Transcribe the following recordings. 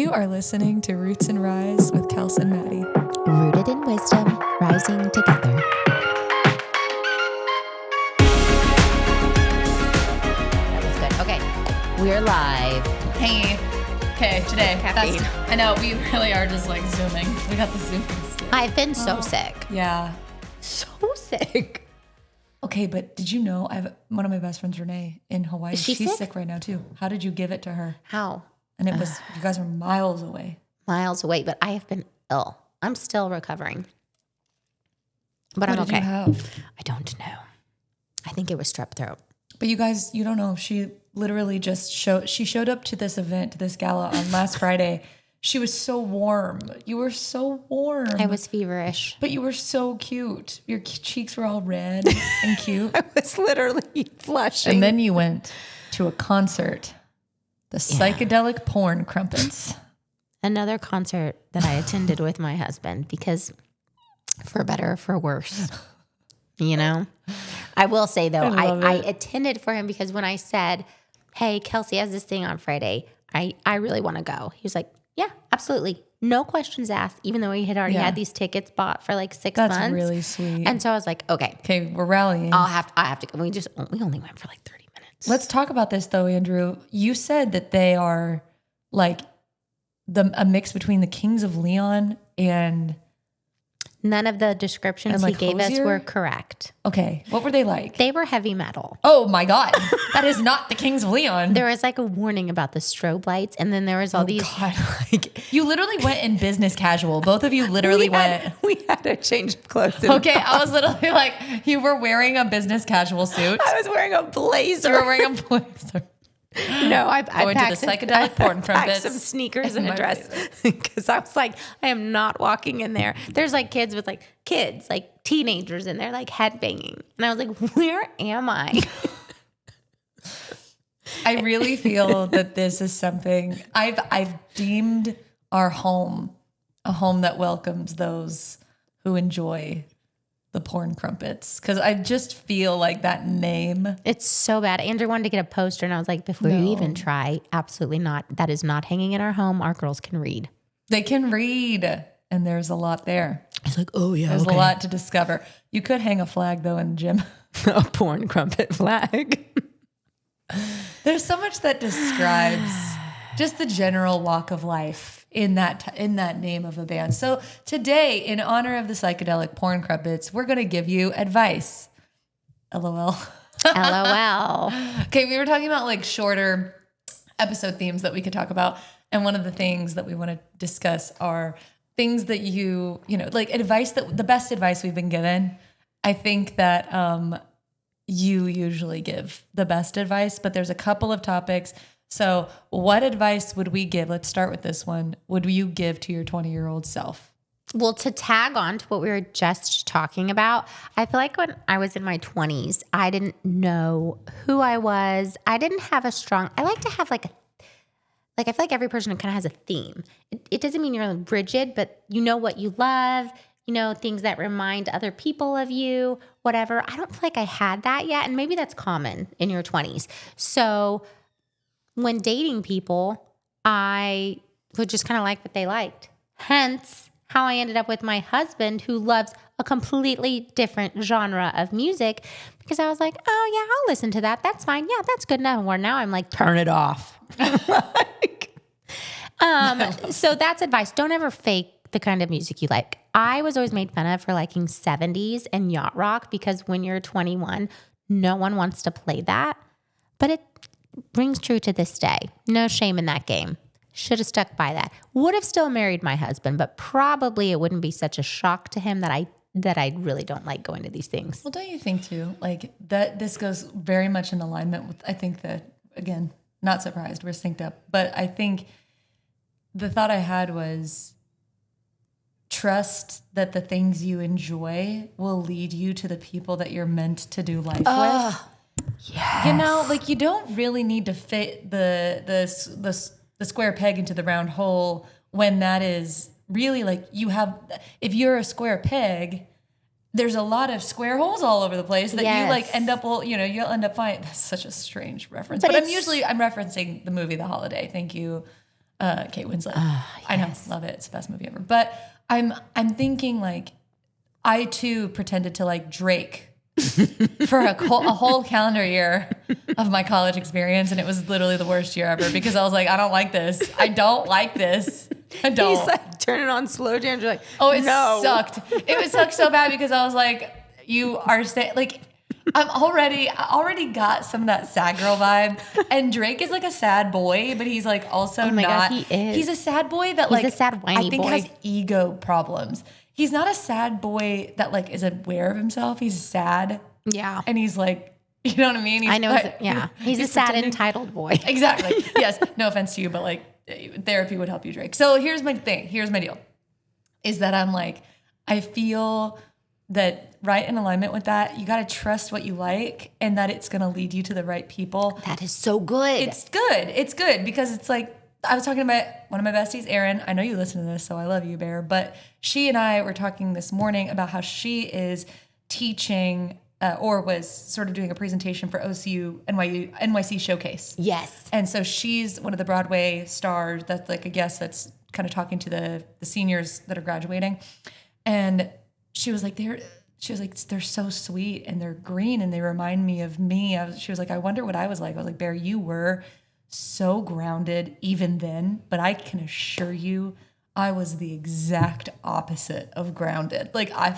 You are listening to Roots and Rise with Kels and Madi. Rooted in wisdom, rising together. That was good. Okay, we're live. Hey. Okay, today. Caffeine. I know, we really are just like Zooming. We got the Zoom. I've been so sick. Yeah. So sick. Okay, but did you know I have one of my best friends, Renee, in Hawaii. Is she She's sick? sick right now too. How did you give it to her? How? And it was, you guys are miles away. Miles away, but I have been ill. I'm still recovering. But What I'm did okay. you have? I don't know. I think it was strep throat. But you guys, you don't know. She literally just showed up to this event, to this gala on last Friday. She was so warm. You were so warm. I was feverish. But you were so cute. Your cheeks were all red and cute. I was literally flushing. And then you went to a concert. The psychedelic porn crumpets. Another concert that I attended with my husband because for better or for worse, you know, I will say though, I attended for him because when I said, hey, Kelsey has this thing on Friday, I really want to go. He was like, yeah, absolutely. No questions asked, even though he had already had these tickets bought for like 6 months. That's really sweet. And so I was like, okay, we're rallying. I have to go. We only went for like 30 minutes. Let's talk about this though, Andrew. You said that they are like a mix between the Kings of Leon and none of the descriptions like he gave Hosier? us were correct. Okay, what were they like? They were heavy metal. Oh my God, that is not the Kings of Leon. There was like a warning about the strobe lights, and then there was all these. God, like you literally went in business casual. Both of you literally went. We had to change clothes. Okay, I was literally like, you were wearing a business casual suit. I was wearing a blazer. You were wearing a blazer. No, I went to the psychedelic porn packed crumpets. some sneakers and a dress because I was like, I am not walking in there. There's like kids, like teenagers in there, like headbanging, and I was like, where am I? I really feel that this is something I've deemed our home a home that welcomes those who enjoy the porn crumpets, because I just feel like that name. It's so bad. Andrew wanted to get a poster, and I was like, before you even try, absolutely not. That is not hanging in our home. Our girls can read. They can read, and there's a lot there. It's like, oh yeah, there's a lot to discover. You could hang a flag though in the gym. A porn crumpet flag. There's so much that describes just the general walk of life in that name of a band. So today, in honor of the psychedelic porn crumpets, we're going to give you advice. LOL. LOL. Okay, we were talking about like shorter episode themes that we could talk about. And one of the things that we want to discuss are things that you know, like advice the best advice we've been given. I think that you usually give the best advice, but there's a couple of topics. So what advice would we give? Let's start with this one. Would you give to your 20-year-old self? Well, to tag on to what we were just talking about, I feel like when I was in my 20s, I didn't know who I was. I didn't have I like to have I feel like every person kind of has a theme. It doesn't mean you're rigid, but you know what you love, you know, things that remind other people of you, whatever. I don't feel like I had that yet. And maybe that's common in your 20s. So when dating people, I would just kind of like what they liked. Hence how I ended up with my husband, who loves a completely different genre of music, because I was like, oh yeah, I'll listen to that. That's fine. Yeah, that's good enough. Where now I'm like, turn it off. So that's advice. Don't ever fake the kind of music you like. I was always made fun of for liking 70s and yacht rock, because when you're 21, no one wants to play that. But it rings true to this day. No shame in that game. Should have stuck by that. Would have still married my husband, but probably it wouldn't be such a shock to him that I really don't like going to these things. Well, don't you think too, like that this goes very much in alignment with, I think that, again, not surprised, we're synced up, but I think the thought I had was trust that the things you enjoy will lead you to the people that you're meant to do life with. Yes. You know, like you don't really need to fit the square peg into the round hole, when that is really like if you're a square peg, there's a lot of square holes all over the place that you like end up, you'll end up finding. That's such a strange reference. But I'm referencing the movie The Holiday. Thank you, Kate Winslet. Yes. I know, love it. It's the best movie ever. But I'm thinking like, I too pretended to like Drake for a whole calendar year of my college experience, and it was literally the worst year ever because I was like, I don't like this. I don't like this. I don't. He's like turning on slow jams. You're like, oh, it no. sucked. It sucked so bad because I was like, you are like. I already got some of that sad girl vibe, and Drake is like a sad boy, but he's like also Oh my not. God, he is. He's a sad boy that He's like a sad whiny I think boy. has ego problems. He's not a sad boy that like is aware of himself. He's sad, Yeah. and he's like, you know what I mean? He's, I know. He's a sad, pretending- entitled boy. Exactly. Yes. No offense to you, but like therapy would help you, Drake. So here's my thing. Here's my deal. Is that I'm like, I feel that right in alignment with that, you got to trust what you like and that it's going to lead you to the right people. That is so good. It's good. It's good because it's like, I was talking about one of my besties, Erin. I know you listen to this, so I love you, Bear. But she and I were talking this morning about how she is teaching or was sort of doing a presentation for OCU NYC Showcase. Yes. And so she's one of the Broadway stars that's like a guest that's kind of talking to the seniors that are graduating. And she was like, they're so sweet and they're green and they remind me of me. She was like, I wonder what I was like. I was like, Bear, you were so grounded even then, but I can assure you I was the exact opposite of grounded. Like I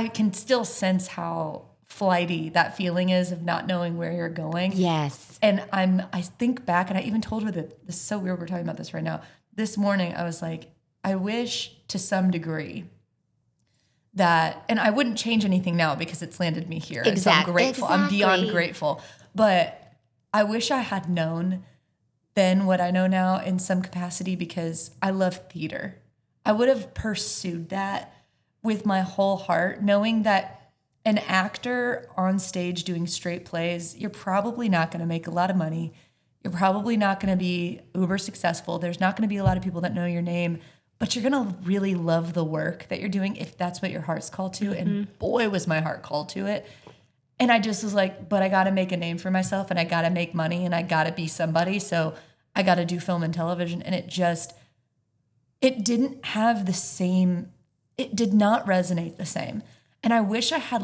can still sense how flighty that feeling is of not knowing where you're going. Yes. And I think back and I even told her that this is so weird we're talking about this right now. This morning I was like, I wish to some degree that, and I wouldn't change anything now because it's landed me here. And so I'm grateful. I'm beyond grateful. But I wish I had known then what I know now in some capacity because I love theater. I would have pursued that with my whole heart, knowing that an actor on stage doing straight plays, you're probably not going to make a lot of money. You're probably not going to be uber successful. There's not going to be a lot of people that know your name. But you're going to really love the work that you're doing if that's what your heart's called to. Mm-hmm. And boy, was my heart called to it. And I just was like, but I got to make a name for myself and I got to make money and I got to be somebody. So I got to do film and television. And it didn't have the same, it did not resonate the same. And I wish I had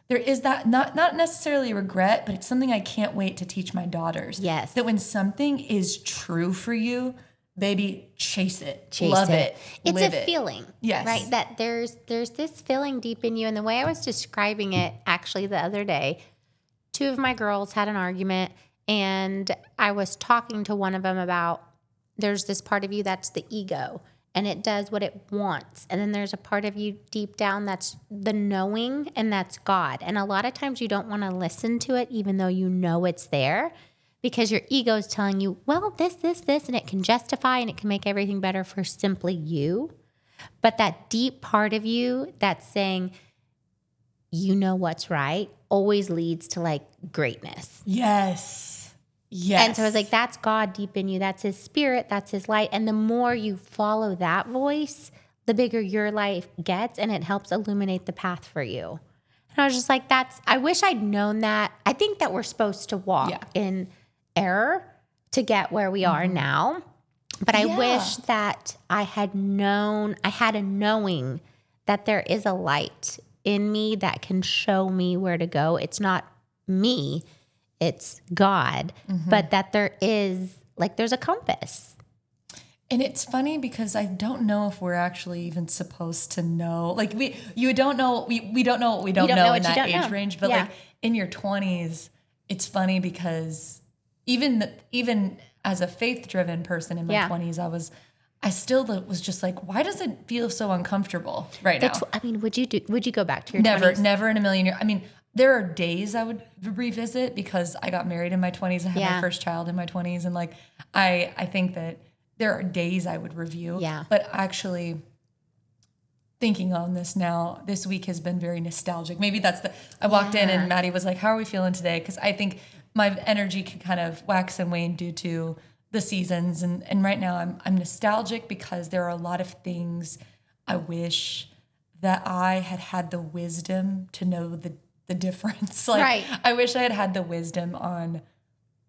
there is that, not necessarily regret, but it's something I can't wait to teach my daughters. Yes. That when something is true for you, baby, chase it. Chase Love it. It's live a it. feeling. Yes. Right? That there's this feeling deep in you. And the way I was describing it actually the other day, two of my girls had an argument and I was talking to one of them about there's this part of you that's the ego and it does what it wants. And then there's a part of you deep down that's the knowing and that's God. And a lot of times you don't want to listen to it even though you know it's there. Because your ego is telling you, well, this, and it can justify and it can make everything better for simply you. But that deep part of you that's saying, you know what's right, always leads to greatness. Yes. Yes. And so I was like, that's God deep in you. That's his spirit. That's his light. And the more you follow that voice, the bigger your life gets and it helps illuminate the path for you. And I was just like, I wish I'd known that. I think that we're supposed to walk in error to get where we are now. But I wish that I had a knowing that there is a light in me that can show me where to go. It's not me, it's God, but that there's a compass. And it's funny because I don't know if we're actually even supposed to know. We don't know what we don't know in that age range. But in your 20s, it's funny because even as a faith-driven person in my 20s, I still was just like, why does it feel so uncomfortable right now? Would you go back to your 20s? Never in a million years. I mean, there are days I would revisit because I got married in my 20s. I had my first child in my 20s. And I think that there are days I would review. Yeah. But actually thinking on this now, this week has been very nostalgic. Maybe I walked in and Maddie was like, how are we feeling today? Because I think my energy can kind of wax and wane due to the seasons. And right now I'm nostalgic because there are a lot of things I wish that I had the wisdom to know the difference. Right. I wish I had the wisdom on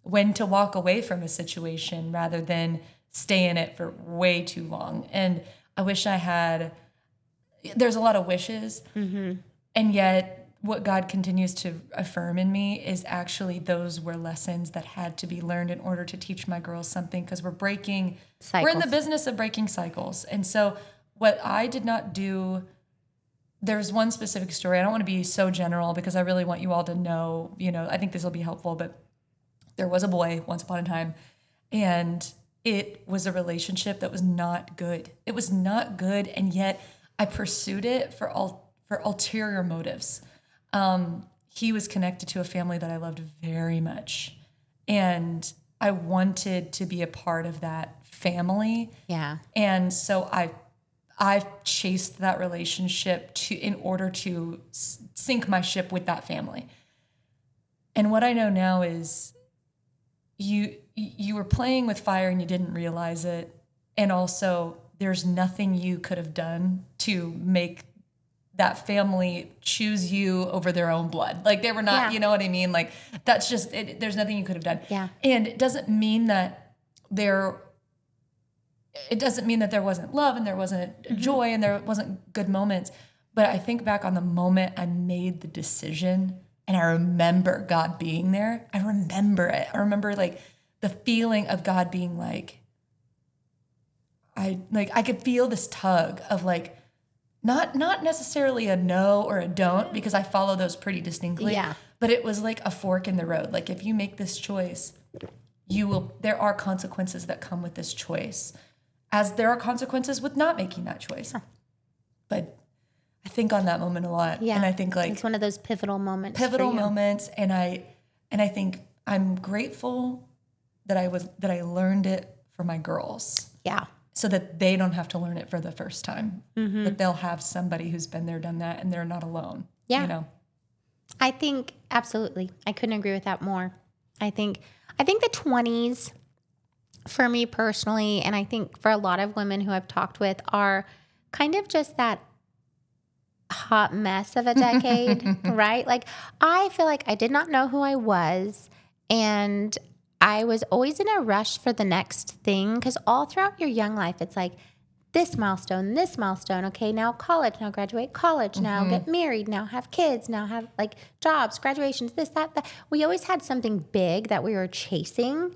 when to walk away from a situation rather than stay in it for way too long. And I wish there's a lot of wishes. And yet what God continues to affirm in me is actually those were lessons that had to be learned in order to teach my girls something, because we're in the business of breaking cycles. And so what I did not do, there's one specific story. I don't want to be so general because I really want you all to know, I think this will be helpful, but there was a boy once upon a time, and it was a relationship that was not good. It was not good, and yet I pursued it for ulterior motives. He was connected to a family that I loved very much, and I wanted to be a part of that family. Yeah. And so I chased that relationship in order to sink my ship with that family. And what I know now is you were playing with fire and you didn't realize it. And also there's nothing you could have done to make that family choose you over their own blood. Like they were not, you know what I mean? Like that's just, there's nothing you could have done. Yeah. And it doesn't mean that there wasn't love and there wasn't joy and there wasn't good moments. But I think back on the moment I made the decision, and I remember God being there. I remember it. I remember like the feeling of God being like, I could feel this tug of like, not necessarily a no or a don't, because I follow those pretty distinctly. Yeah. But it was like a fork in the road. Like if you make this choice, there are consequences that come with this choice, as there are consequences with not making that choice. Huh. But I think on that moment a lot. Yeah. And I think like it's one of those pivotal moments. And I think I'm grateful that I learned it for my girls. Yeah. So that they don't have to learn it for the first time. That they'll have somebody who's been there, done that, and they're not alone. Yeah. I think absolutely. I couldn't agree with that more. I think the 20s for me personally, and I think for a lot of women who I've talked with, are kind of just that hot mess of a decade, right? Like I feel like I did not know who I was, and I was always in a rush for the next thing, because all throughout your young life, it's like this milestone, okay, now college, now graduate college, now get married, now have kids, now have like jobs, graduations, this, that. We always had something big that we were chasing,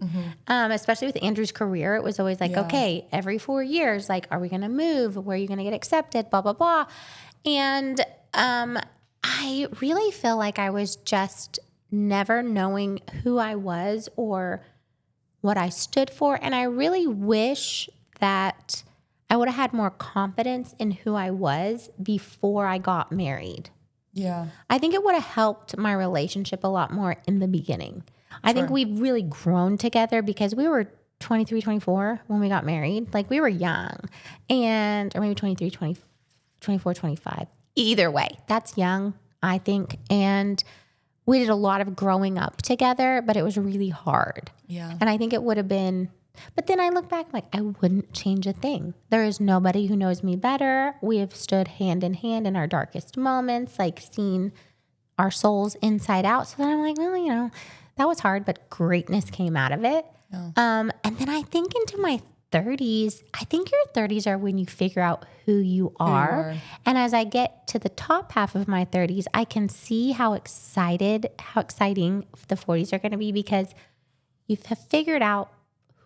especially with Andrew's career. It was always like, okay, every 4 years, like, are we going to move? Where are you going to get accepted? Blah, blah, blah. And I really feel like I was just never knowing who I was or what I stood for. And I really wish that I would have had more confidence in who I was before I got married. Yeah. I think it would have helped my relationship a lot more in the beginning. I think we've really grown together because we were 23, 24 when we got married. Like we were young, or maybe 23, 24, 25. Either way, that's young, I think. And we did a lot of growing up together, but it was really hard. Yeah. And I think it would have been, but then I look back, I'm like, I wouldn't change a thing. There is nobody who knows me better. We have stood hand in hand in our darkest moments, like seen our souls inside out. So then I'm like, well, that was hard, but greatness came out of it. Yeah. And then I think into my 30s, I think your 30s are when you figure out who you are. And as I get to the top half of my 30s, I can see how exciting the 40s are going to be, because you have figured out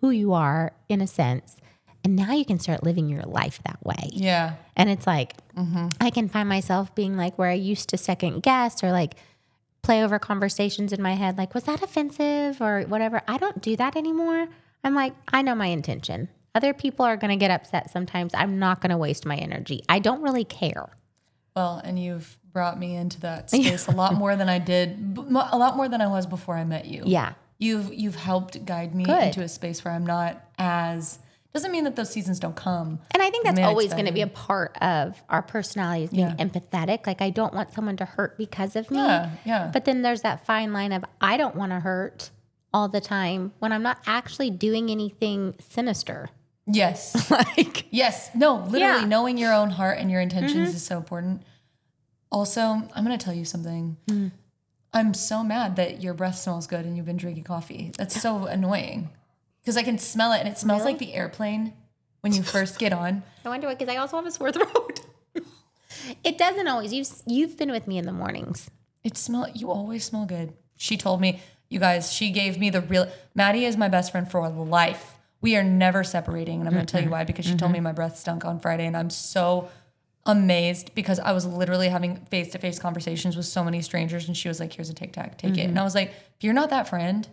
who you are in a sense. And now you can start living your life that way. Yeah. And it's like, I can find myself being like where I used to second guess or like play over conversations in my head. Like, was that offensive or whatever? I don't do that anymore. I'm like, I know my intention. Other people are going to get upset sometimes. I'm not going to waste my energy. I don't really care. Well, and you've brought me into that space a lot more than I did, a lot more than I was before I met you. Yeah. You've helped guide me into a space where I'm not as, doesn't mean that those seasons don't come. And I think that's always going to be a part of our personalities, being empathetic. Like I don't want someone to hurt because of me. Yeah. But then there's that fine line of I don't want to hurt all the time when I'm not actually doing anything sinister. Yes. Yes. No, literally knowing your own heart and your intentions is so important. Also, I'm going to tell you something. I'm so mad that your breath smells good and you've been drinking coffee. That's so annoying. Because I can smell it, and it smells like the airplane when you first get on. I wonder what, because I also have a sore throat. It doesn't always. You've been with me in the mornings. You always smell good. She told me, you guys, she gave me the real, Maddie is my best friend for life. We are never separating, and I'm going to tell you why, because she told me my breath stunk on Friday, and I'm so amazed because I was literally having face-to-face conversations with so many strangers, and she was like, here's a Tic Tac, take it. And I was like, if you're not that friend,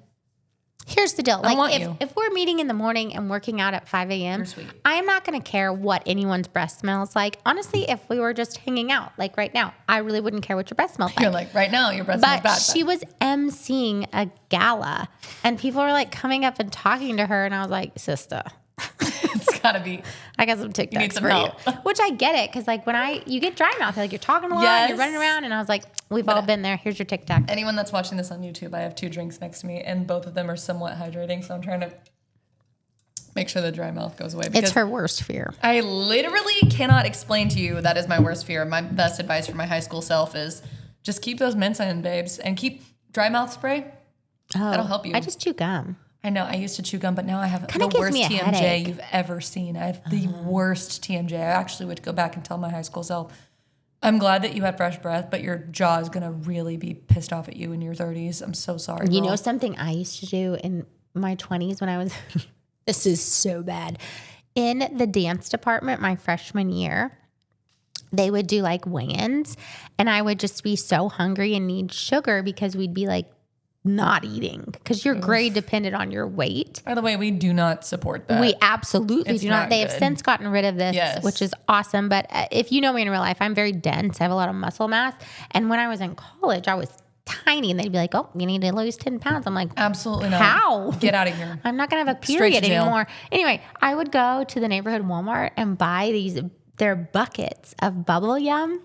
here's the deal. I want you. If we're meeting in the morning and working out at 5 a.m., You're sweet. I am not going to care what anyone's breath smells like. Honestly, if we were just hanging out, like right now, I really wouldn't care what your breath smells like. You're like, right now, your breath smells bad. But she was emceeing a gala, and people were like coming up and talking to her, and I was like, sister. It's got to be. I got some Tic Tacs need some for help. you. Which I get it, because like when you get dry mouth, like you're talking a lot, and you're running around, and I was like, we've all been there. Here's your Tic Tac. Anyone that's watching this on YouTube, I have 2 drinks next to me, and both of them are somewhat hydrating, so I'm trying to make sure the dry mouth goes away. It's her worst fear. I literally cannot explain to you that is my worst fear. My best advice for my high school self is just keep those mints in, babes, and keep dry mouth spray. Oh, that'll help you. I just chew gum. I know. I used to chew gum, but now I have Kinda the gives worst me a TMJ headache. you've ever seen. I have the worst TMJ. I actually would go back and tell my high school self, I'm glad that you had fresh breath, but your jaw is going to really be pissed off at you in your 30s. I'm so sorry. You girl. know something I used to do in my 20s when I was, this is so bad. In the dance department, my freshman year, they would do like weigh-ins, and I would just be so hungry and need sugar because we'd be like not eating, because your grade depended on your weight. By the way, we do not support that. We absolutely It's do not. not They have good. since gotten rid of this, Yes. which is awesome. But if you know me in real life, I'm very dense. I have a lot of muscle mass. And when I was in college, I was tiny, and they'd be like, oh, you need to lose 10 pounds. I'm like, Absolutely not. how? Get out of here. I'm not going to have a Straight to period jail. anymore. Anyway, I would go to the neighborhood Walmart and buy their buckets of bubble yum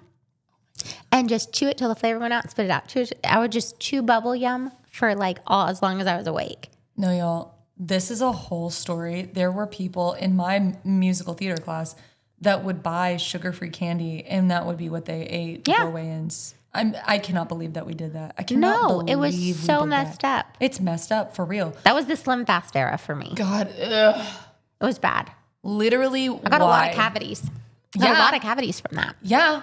and just chew it till the flavor went out, spit it out. I would just chew bubble yum for like as long as I was awake. No, y'all, this is a whole story. There were people in my musical theater class that would buy sugar-free candy, and that would be what they ate before weigh-ins. I cannot believe that we did that. I cannot believe it was we so did messed that. up. It's messed up, for real. That was the Slim Fast era for me. God, ugh. It was bad. Literally, I got a lot of cavities. I got a lot of cavities from that. Yeah.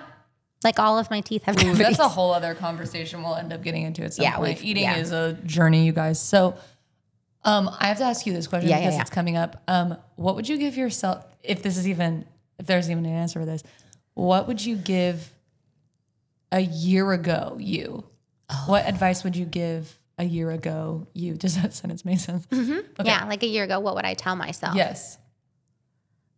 Like all of my teeth have cavities. That's a whole other conversation we'll end up getting into at some point. Eating yeah. is a journey, you guys. So I have to ask you this question because it's coming up. What would you give yourself, if there's even an answer for this, what would you give a year ago you? Oh. What advice would you give a year ago you? Does that sentence make sense? Mm-hmm. Okay. Yeah, like a year ago, what would I tell myself? Yes.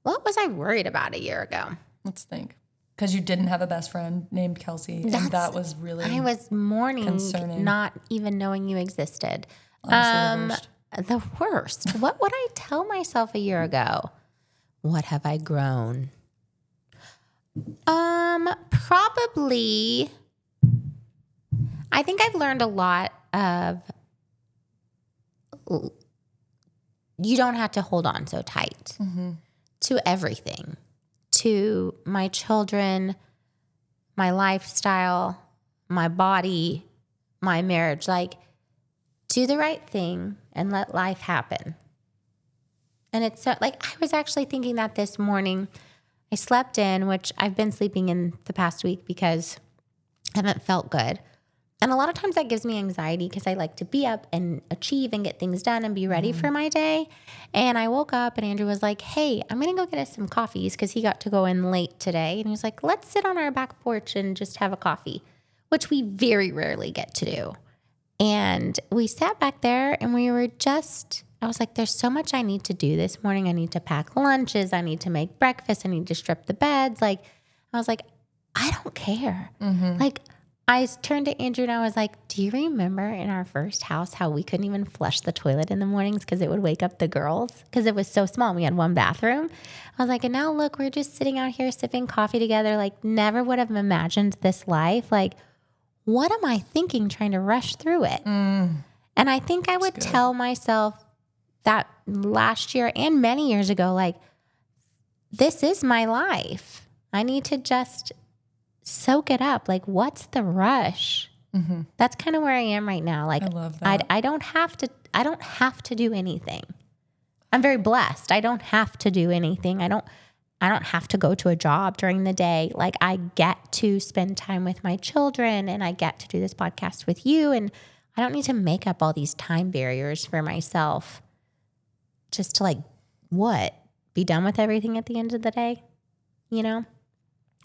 What was I worried about a year ago? Let's think. Because you didn't have a best friend named Kelsey, and that was really I was mourning concerning. Not even knowing you existed. Honestly, the worst. What would I tell myself a year ago? What have I grown? Probably. I think I've learned a lot of. You don't have to hold on so tight to everything. To my children, my lifestyle, my body, my marriage. Like, do the right thing and let life happen. And it's so, like, I was actually thinking that this morning. I slept in, which I've been sleeping in the past week because I haven't felt good. And a lot of times that gives me anxiety because I like to be up and achieve and get things done and be ready for my day. And I woke up and Andrew was like, hey, I'm going to go get us some coffees because he got to go in late today. And he was like, let's sit on our back porch and just have a coffee, which we very rarely get to do. And we sat back there and we were just, I was like, there's so much I need to do this morning. I need to pack lunches. I need to make breakfast. I need to strip the beds. Like, I was like, I don't care. Like, I turned to Andrew and I was like, do you remember in our first house how we couldn't even flush the toilet in the mornings because it would wake up the girls? Because it was so small. We had one bathroom. I was like, and now look, we're just sitting out here sipping coffee together. Like, never would have imagined this life. Like, what am I thinking trying to rush through it? And I think I would tell myself that last year and many years ago, like, this is my life. I need to just soak it up. Like, what's the rush? That's kind of where I am right now. Like, I love that. I don't have to do anything. I'm very blessed. I don't have to do anything. I don't have to go to a job during the day. Like, I get to spend time with my children, and I get to do this podcast with you, and I don't need to make up all these time barriers for myself just to, like, be done with everything at the end of the day, you know?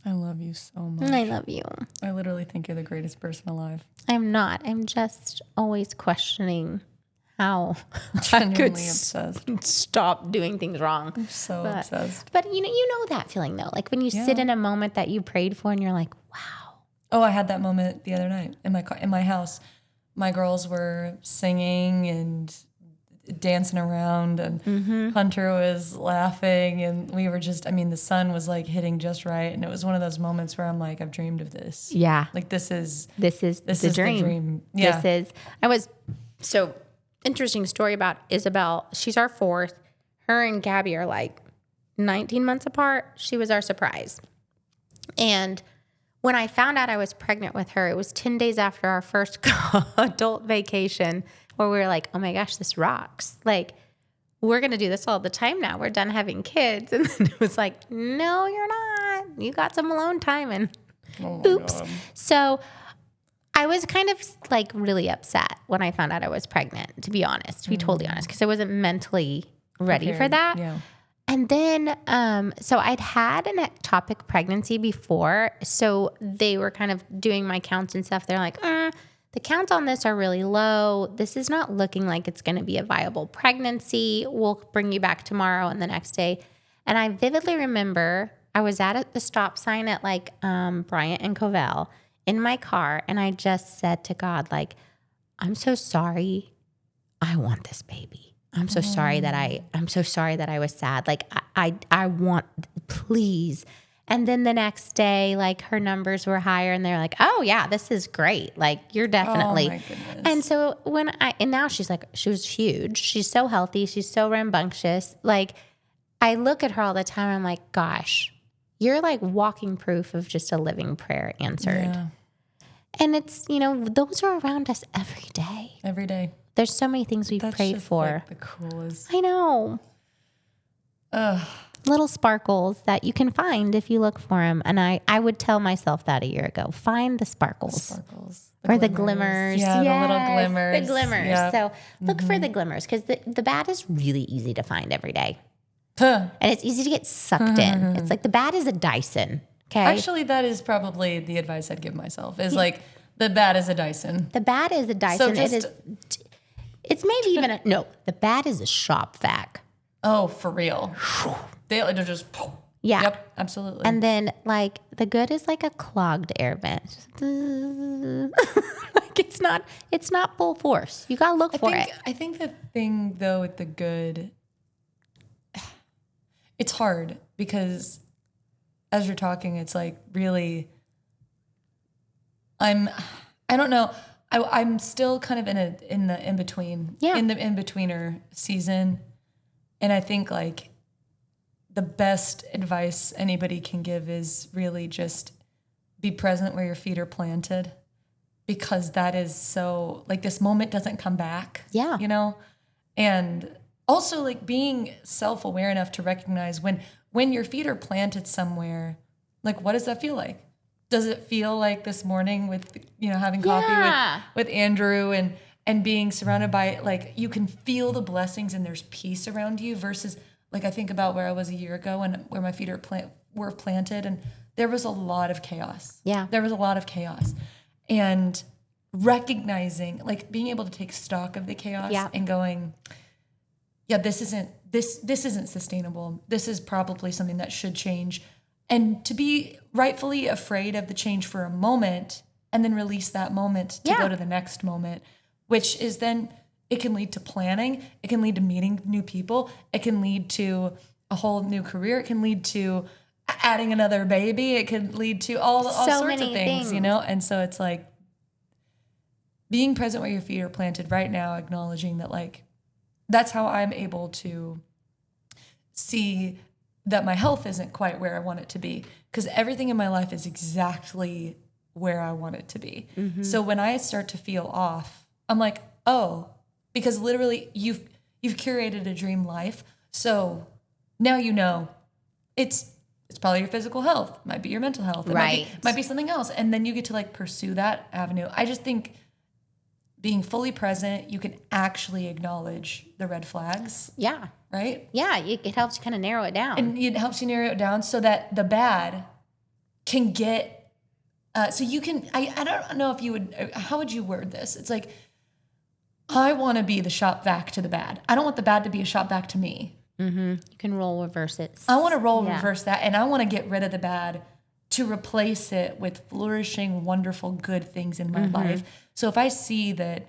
I love you so much. I love you. I literally think you're the greatest person alive. I'm not. I'm just always questioning how Genuinely I could obsessed. stop doing things wrong. I'm so obsessed. But you know that feeling though, like when you sit in a moment that you prayed for and you're like, wow. Oh, I had that moment the other night in my house. My girls were singing and dancing around, and Hunter was laughing, and we were just, the sun was like hitting just right, and it was one of those moments where I'm like, I've dreamed of this. Yeah. Like this is the dream. The dream. Yeah. So interesting story about Isabel. She's our fourth. Her and Gabby are like 19 months apart. She was our surprise. And when I found out I was pregnant with her, it was 10 days after our first adult vacation, where we were like, oh my gosh, this rocks. Like, we're going to do this all the time now. We're done having kids. And then it was like, no, you're not. You got some alone time. And oops. God. So I was kind of like really upset when I found out I was pregnant, to be honest, to be totally honest, because I wasn't mentally ready for that. Yeah. And then, so I'd had an ectopic pregnancy before. So they were kind of doing my counts and stuff. They're like, the counts on this are really low. This is not looking like it's going to be a viable pregnancy. We'll bring you back tomorrow and the next day. And I vividly remember I was at the stop sign at like Bryant and Covell in my car. And I just said to God, like, I'm so sorry. I want this baby. I'm so sorry that I was sad. Like, I want, please. And then the next day, like, her numbers were higher and they're like, oh yeah, this is great. Like, you're definitely. Oh my goodness. And so and now she's like, she was huge. She's so healthy. She's so rambunctious. Like, I look at her all the time. I'm like, gosh, you're like walking proof of just a living prayer answered. Yeah. And it's, those are around us every day. Every day. There's so many things we've prayed for. Like the coolest. I know. Little sparkles that you can find if you look for them. And I would tell myself that a year ago. Find the sparkles. The sparkles. The glimmers. Yeah, yes, the little glimmers. The glimmers. Yeah. So look for the glimmers, because the bad is really easy to find every day. And it's easy to get sucked in. It's like the bad is a Dyson. Okay. Actually, that is probably the advice I'd give myself, is like, the bad is a Dyson. The bad is a Dyson. So it's maybe even the bad is a shop vac. Oh, for real. They're just, yeah. Yep, absolutely. And then, like, the good is like a clogged air vent. Like, it's not full force. You got to look for it. I think the thing, though, with the good, it's hard because as you're talking, it's like really, I don't know. I'm still kind of in the in-between, in the in-betweener season. And I think like the best advice anybody can give is really just be present where your feet are planted, because that is so, like, this moment doesn't come back. Yeah. And also like being self-aware enough to recognize when your feet are planted somewhere, like, what does that feel like? Does it feel like this morning with, having coffee with Andrew and being surrounded by, like, you can feel the blessings and there's peace around you, versus, like, I think about where I was a year ago and where my feet were planted, and there was a lot of chaos. Yeah. There was a lot of chaos. And recognizing, like, being able to take stock of the chaos and going, yeah, this isn't sustainable. This is probably something that should change. And to be rightfully afraid of the change for a moment and then release that moment to go to the next moment, which is then, it can lead to planning. It can lead to meeting new people. It can lead to a whole new career. It can lead to adding another baby. It can lead to all sorts of things, And so it's like being present where your feet are planted right now, acknowledging that, like, that's how I'm able to see that my health isn't quite where I want it to be, because everything in my life is exactly where I want it to be. So when I start to feel off, I'm like, oh, because literally you've curated a dream life. So now you know it's probably your physical health, might be your mental health, it might be something else. And then you get to like pursue that avenue. I just think being fully present, you can actually acknowledge the red flags. Yeah. Right? Yeah, it helps you kind of narrow it down. And it helps you narrow it down so that the bad can get, so you can, I don't know if you would, how would you word this? It's like, I want to be the shot back to the bad. I don't want the bad to be a shot back to me. You can role reverse it. I want to reverse that, and I want to get rid of the bad to replace it with flourishing, wonderful, good things in my life. So if I see that,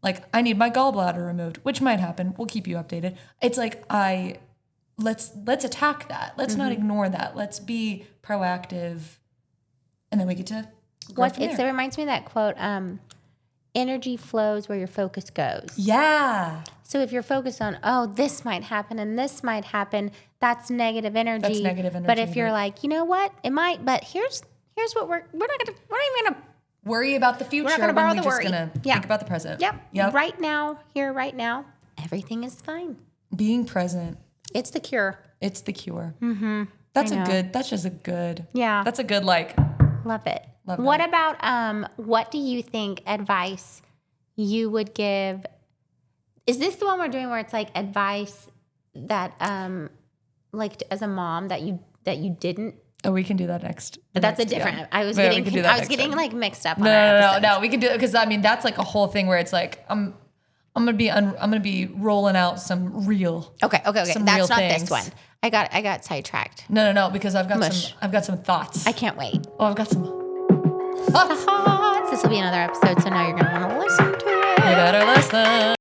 like, I need my gallbladder removed, which might happen, we'll keep you updated. It's like let's attack that. Let's not ignore that. Let's be proactive, and then we get to go from there. It reminds me of that quote. Energy flows where your focus goes. Yeah. So if you're focused on, oh, this might happen and this might happen, that's negative energy. That's negative energy. But if you're like, you know what, it might, but here's what we're not even gonna worry about the future. We're not gonna borrow the worry. We're just gonna think about the present. Yep. Right now, right now, everything is fine. Being present. It's the cure. It's the cure. That's just a good. Yeah. That's a good like. Love it. What about what do you think advice you would give? Is this the one we're doing where it's like advice that like as a mom that you didn't? Oh, we can do that next. That's a different. Yeah. I was getting like mixed up. No. We can do it because I mean that's like a whole thing where it's like I'm gonna be rolling out some real. Okay. That's not things. This one. I got sidetracked. No, because I've got some thoughts. I can't wait. Oh, I've got some. Thoughts. This will be another episode, so now you're going to want to listen to it. You better listen.